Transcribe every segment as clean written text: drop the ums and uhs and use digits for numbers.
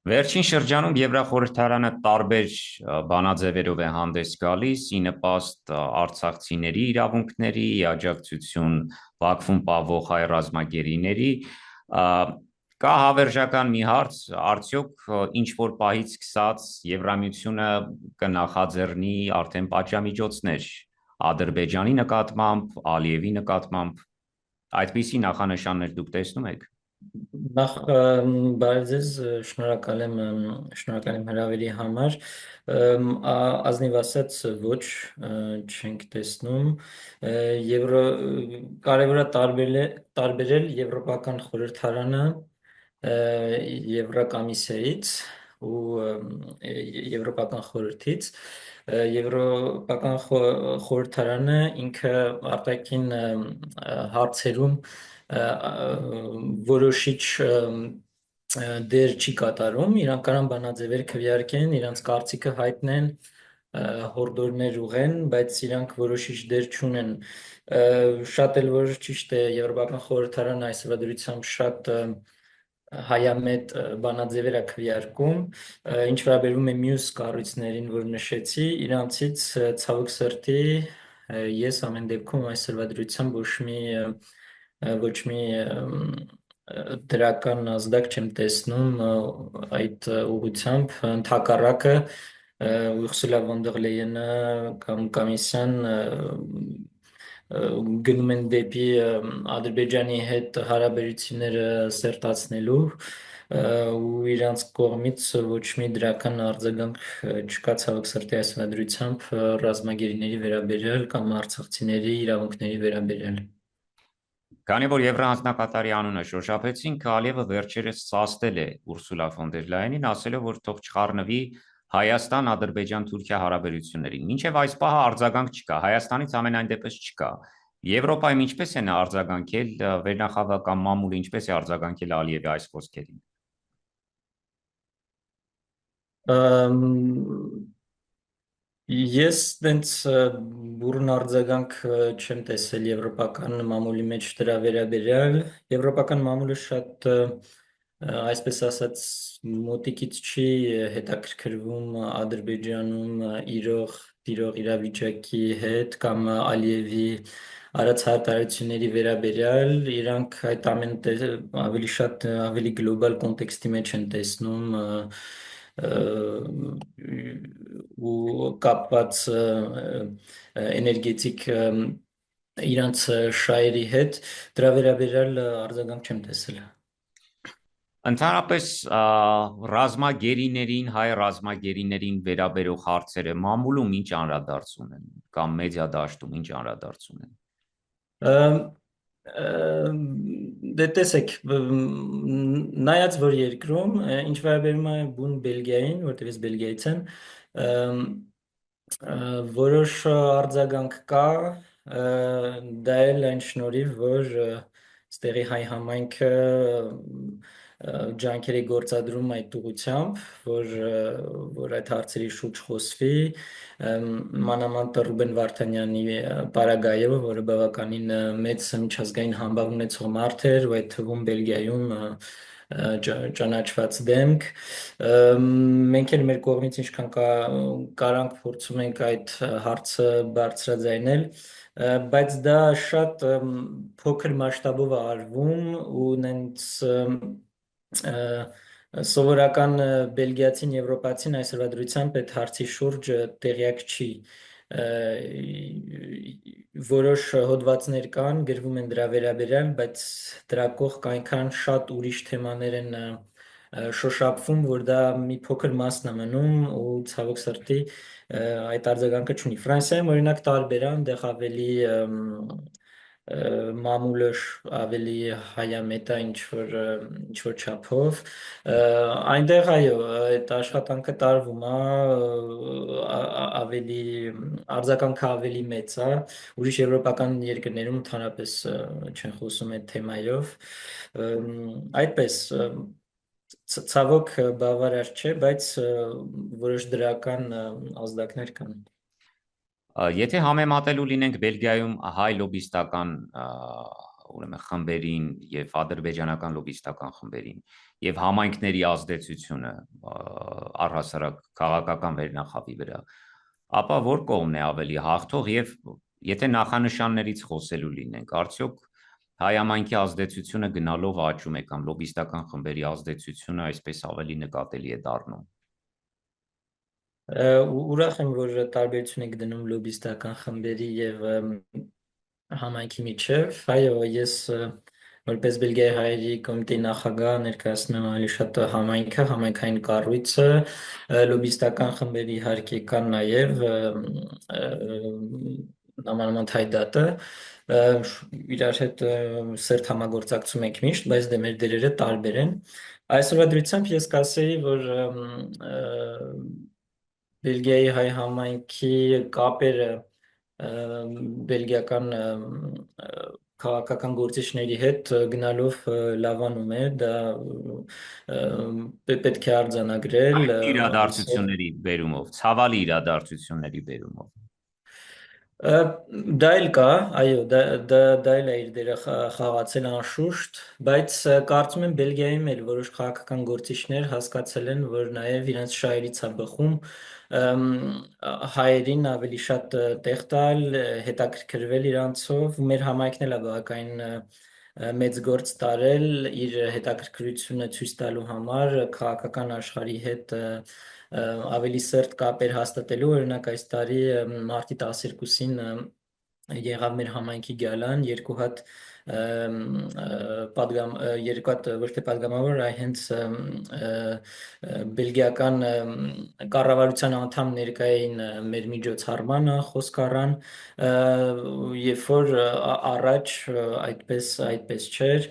Վերջին շրջանում Եվրախորհրդարանը տարբեր բանաձևերով է հանդես գալիս՝ ի նպաստ արցախցիների իրավունքների, ի աջակցություն Բաքվում պահվող հայ ռազմագերիների։ Կա հավերժական մի հարց, արդյոք ինչ որ պահից սկսած Եվրամիությունը կնախաձեռնի արդեն պատժամիջոցներ Ադրբեջանի նկատմամբ, Ալիևի նկատմամբ, այդպիսի նախանշաններ դուք տեսնում եք։ Նախ բարև ձեզ, շնորհակալ եմ հրավերի համար։ Ազնիվ ասած ոչ, չենք տեսնում։ Եվրո կարևոր է տարբերել Եվրոպական խորհրդարանը Եվրոկոմիսիայից ու Եվրոպական խորհրդից։ Եվրոպական խորհրդարանը ինքը արտաքին հարցերում որոշիչ դեր չի կատարում, իրանք կարան բանաձևեր քվեարկեն, իրանք կարծիքը հայտնեն, հորդորներ ուղեն, բայց իրանք որոշիչ դեր չունեն։ Շատ էլ որ ճիշտ է, Եվրոպական խորհրդարանը այսօր դրությամբ շատ հայամետ բանաձևեր է քվեարկում, ինչ վերաբերում է մյուս կառույցներին, որ նշեցի, իրանցից ցավոք սրտի ես ամեն դեպքում այսօրվա դրությամբ ոչ մի դրական ազդակ չեմ տեսնում այդ ուղղությամբ, ընդհակառակը Ուրսուլա վոն դեր Լեյենը կամ Կոմիսիան գնում են դեպի Ադրբեջանի հետ հարաբերությունները սերտացնելու ու իրանց կողմից ոչ մի դրական արձագանք չկա ցավոք սրտի այս դրությամբ ռազմագերիների վերաբերյալ կամ արցախցիների իրավունքների վերաբերյալ։ Քանի որ Եվրահանձնակատարի անունը շոշափեցինք, Ալիևը վերջերս սաստել է Ուրսուլա ֆոն դեր Լայենին, ասելով, որ թող չխառնվի Հայաստան-Ադրբեջան-Թուրքիա հարաբերություններին։ Մինչև այս պահը արձագանք չկա, Հայաստանից ամենայն դեպս չկա։ Եվրոպայում ինչպես է նա արձագանքել, վերնախավական մամուլը ինչպես է արձագանքել Ալիևի այս խոսքերին։ Ես տենց բուրըն արձագանք չեմ տեսել եվրոպական մամուլի մեջ դրա վերաբերյալ։ Եվրոպական մամուլը շատ այսպես ասած մոտիկից չի հետաքրքրվում Ադրբեջանում տիրող իրավիճակի հետ կամ Ալիևի արած հայտարարությունների վերաբերյալ, իրանք այդ ամենը ավելի շատ ավելի գլոբալ կոնտեքստի մեջ են տեսնում ու կապված էներգետիկ իրանց շահերի հետ, դրա վերաբերյալ արձագանք չեմ տեսել։ Ընդհանրապես ռազմագերիներին, հայ ռազմագերիներին վերաբերող հարցերը մամուլում ինչ անդրադարձում են կամ մեդիա դաշտում ինչ անդրադարձում են։ Դե տեսեք, նայած որ երկրում, ինչ վերաբերում է բուն Բելգիային, որտեղ ես Բելգիայից եմ, որոշ արձագանք կա, դա էլ այն շնորհիվ, որ ստեղի հայ համայնքը ջանքեր է գործադրում այդ ուղղությամբ, որ այդ հարցերի շուրջ խոսվի, մանավանդ Ռուբեն Վարդանյանի պարագայով, որը բավականին մեծ միջազգային համբավ ունեցող մարդ էր, ու այդ թվում Բելգիայում ճանաչված դեմք։ Մենք էլ մեր կողմից ինչքան կարանք փորձում ենք այդ հարցը բարձրաձայնել, բայց դա շատ փոքր մասշտաբով է արվում ու նենց սովորական բելգիացին, եվրոպացին այսօրվա դրությամբ այդ հարցի շուրջ տեղյակ չի։ Որոշ հոդվածներ կան, գրվում են դրա վերաբերյալ, բայց դրա կողք այնքան շատ ուրիշ թեմաներ են շոշափվում, որ դա մի փոքր մասն է մնում ու ցավոք սրտի այդ արձագանքը չունի։ Ֆրանսիայում օրինակ տարբեր է, այնտեղ ավելի մամուլը ավելի հայամետ է ինչ որ չափով, այնտեղ այո, այդ աշխատանքը տարվում է, ավելի արձագանքը ավելի մեծ է, ուրիշ եվրոպական երկրներում ընդհանրապես չեն խոսում այդ թեմայով, այդպես ցավոք բավարար չէ, բայց որոշ դրական ազդակներ կան։ Եթե համեմատելու լինենք Բելգիայում հայ լոբիստական ուրեմն խմբերին եւ ադրբեջանական լոբիստական խմբերին եւ համայնքների ազդեցությունը առհասարակ քաղաքական վերնախավի վրա, ապա որ կողմն է ավելի հաղթող եւ եթե նախանշաններից խոսելու լինենք, արդյոք հայ համայնքի ազդեցությունը գնալով աճում է կամ լոբիստական խմբերի ազդեցությունը այսպես ավելի նկատելի է դառնում։ Ուրախ եմ, որ տարբերություն եք դնում լոբիստական խմբերի եւ համայնքի միջև, այո, ես որպես Բելգիայի հայերի կոմիտեի նախագահ ներկայացնում եմ ավելի շատ համայնքը, համայնքային կառույցը, լոբիստական խմբերի իհարկե կան նաև նամանավանդ Հայդատը, իրար հետ սերտ համագործակցում ենք միշտ, բայց դե մեր դերերը տարբեր են։ Այսօրվա դրությամբ ես կասեի, որ Բելգիայի հայ համայնքի կապերը բելգիական քաղաքական գործիչների հետ գնալով լավանում է, դա պետք է արձանագրել, Այդ իրադարձությունների բերումով, ցավալի իրադարձությունների բերումով։ Դա էլ կա, այո, դա էլ է իր դերը խաղացել անշուշտ, բայց կարծում եմ Բելգիայում էլ որոշ քաղաքական գործիչներ հասկացել են, որ նաև իրենց շահերից է բխում հայերին ավելի շատ տեղ տալ, հետաքրքրվել իրանցով, մեր համայնքն էլ է բավականին մեծ գործ տարել իր հետաքրքրությունը ցույց տալու համար քաղաքական աշխարհի հետ ավելի սերտ կապեր հաստատելու, օրինակ այս տարի մարտի 12-ին եղավ մեր համայնքի գալան, երկու հատ ոչ թե պատգամավոր, այլ հենց բելգիական կառավարության անդամ ներկա էին մեր միջոցառմանը, խոսք առան, երբ որ առաջ այդպես չէր,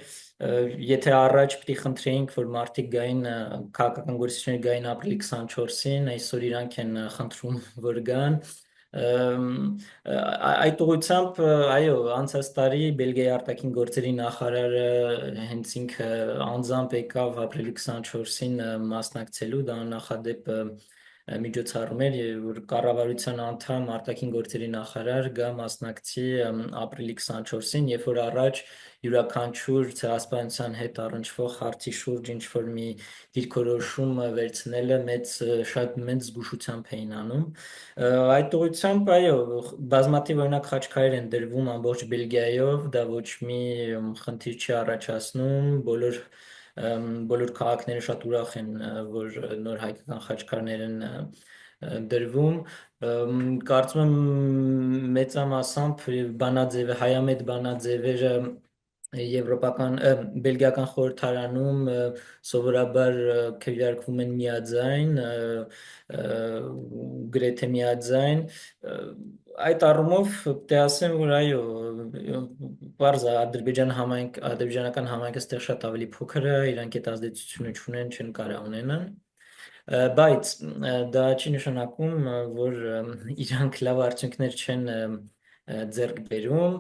եթե առաջ պիտի խնդրեինք, որ մարդիկ գային, քաղաքական գործիչներ գային ապրիլի 24-ին, այսօր իրանք են խնդրում, որ գան, այդ ուղղությամբ, այո, անցած տարի Բելգիայի արտաքին գործերի նախարարը հենց ինքը անձամբ եկավ ապրիլի 24-ին մասնակցելու, դա նախադեպ միջոցառում էր, որ կառավարության անդամ արտաքին գործերի նախարար գա մասնակցի ապրիլի 24-ին, երբ որ առաջ յուրաքանչյուր ցեղասպանության հետ առնչվող հարցի շուրջ ինչ որ մի դիրքորոշում վերցնելը շատ մեծ զգուշությամբ էին անում։ Այդ ուղղությամբ, այո, բազմաթիվ օրինակ խաչքարեր են դրվում ամբողջ Բելգիայով, դա ոչ մի խնդիր չի առաջացնում, բոլոր քաղաքները շատ ուրախ են, որ նոր հայկական խաչքարներ են դրվում, կարծում եմ մեծամասամբ հայամետ բանաձևերը բելգիական խորհրդարանում սովորաբար քվեարկվում են միաձայն, գրեթե միաձայն, այդ առումով պետք է ասեմ, որ այո, պարզ է ադրբեջանական համայնքը ստեղ շատ ավելի փոքր է, իրանք այդ ազդեցությունը չունեն, չեն կարող ունենան, բայց դա չի նշանակում, որ իրանք լավ արդյունքներ չեն ձեռք բերում,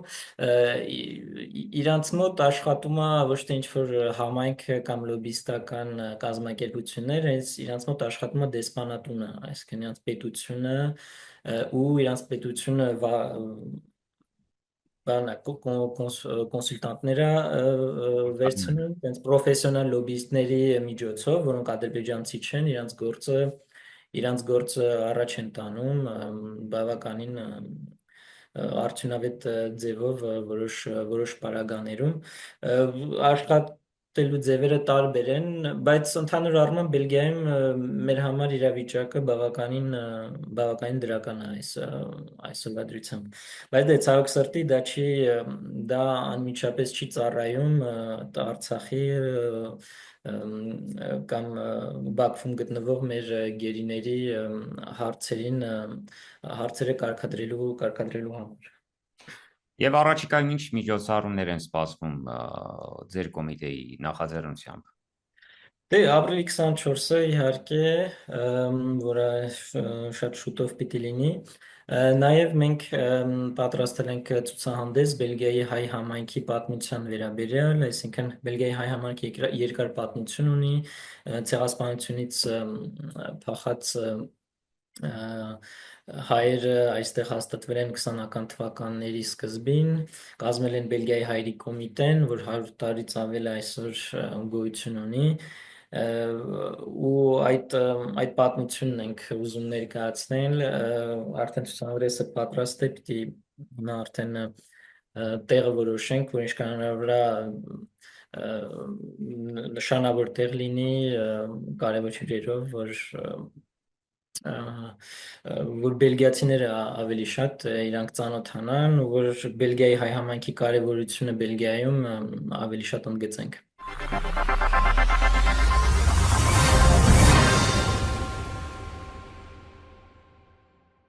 իրանց մոտ աշխատում է ոչ թե ինչ-որ համայնք կամ լոբիստական կազմակերպություններ, իրանց մոտ աշխատում է դեսպանատունը, այսինքն իրանց պետությունը ու իրանց պետությունը կոնսուլտանտները վերցնում, հենց պրոֆեսիոնալ լոբիստների միջոցով, որոնք ադրբեջանցի չեն, իրանց գործը առաջ են տանում, բավականին արդյունավետ ձևով որոշ պարագաներում, աշխատելու ձևերը տարբեր են, բայց ընդհանուր առմամբ Բելգիայում մեր համար իրավիճակը բավականին դրական է այսօրվա դրությամբ, բայց դե ցավոք սրտի դա անմիջապես չի ծառայում Արցախի կամ Բաքվում գտնվող մեր գերիների հարցերը կարգադրելու համար։ Եվ առաջիկայում ինչ միջոցառումներ են սպասվում ձեր կոմիտեի նախաձեռնությամբ։ Դե ապրիլի 24-ը իհարկե, որը շատ շուտով պիտի լինի, նաև մենք պատրաստել ենք ցուցահանդես Բելգիայի հայ համայնքի պատմության վերաբերյալ, այսինքն Բելգիայի հայ համայնքը երկար պատմություն ունի, ցեղասպանությունից փախած Հայերը այստեղ հաստատվել են 20-ական թվականների սկզբին, կազմել են Բելգիայի հայրիկ կոմիտեն, որ 100 տարից ավել այսօր գոյություն ունի, ու այդ պատմությունն ենք ուզում ներկայացնել, արդեն ցուցահանդեսը պատրաստ է, պիտի հիմա արդեն տեղը որոշենք, որ ինչքան հնարավոր է նշանավոր տեղ լինի, կարևոր հյուրերով, որ բելգիացիները ավելի շատ իրանք ծանոթանան, որ Բելգիայի հայ համայնքի կարևորությունը Բելգիայում ավելի շատ ընդգծենք։